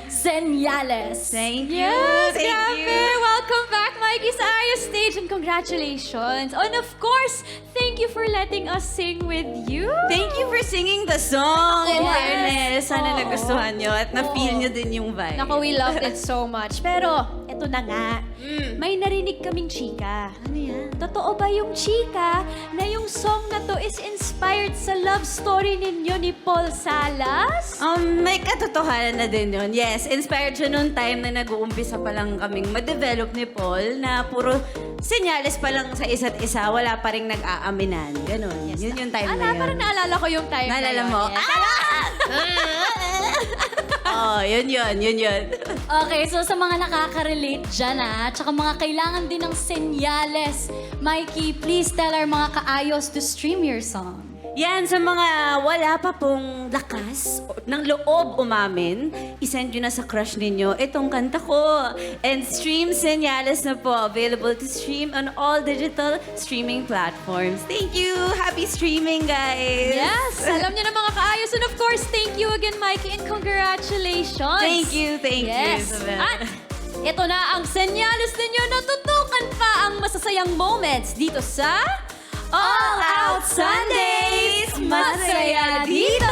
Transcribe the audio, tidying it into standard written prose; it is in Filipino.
Senyales. Thank you. Yes, Thank grabe. you. Welcome back, Mikey, sa Ayos Stage, and congratulations. And of course, thank you for letting us sing with you. Thank you for singing the song. In Yes. fairness, sana Oo. nagustuhan nyo at na-feel nyo din yung vibe. Naku, we loved it so much. Pero, eto na nga. May narinig kaming chika. Ano yan? Totoo ba yung chika na yung song na to is inspired sa love story ninyo ni Paul Salas? May katotohanan na din yun. Yes, inspired siya noong time na nag-uumpisa pa lang kaming ma-develop ni Paul na puro senyales pa lang sa isa't isa, wala pa rin nag-aaminan. Ganon. Yun yung time na yun. Parang naalala ko yung time Naalala na yun. mo? Yes. Yun. Okay, so sa mga nakaka-relate dyan tsaka mga kailangan din ng senyales, Mikey, please tell our mga kaayos to stream your song. Yan, sa mga wala pa pong lakas ng loob umamin, isend nyo na sa crush ninyo itong kanta ko. And stream Senyales na po. Available to stream on all digital streaming platforms. Thank you! Happy streaming, guys! Yes, alam niyo na mga kaayos. And of course, thank you again, Mikey, and congratulations. Thank you, Yes. Isabel. At ito na ang senyales ninyo na tutukan pa ang masasayang moments dito sa All Out Sundays! Masaya dito!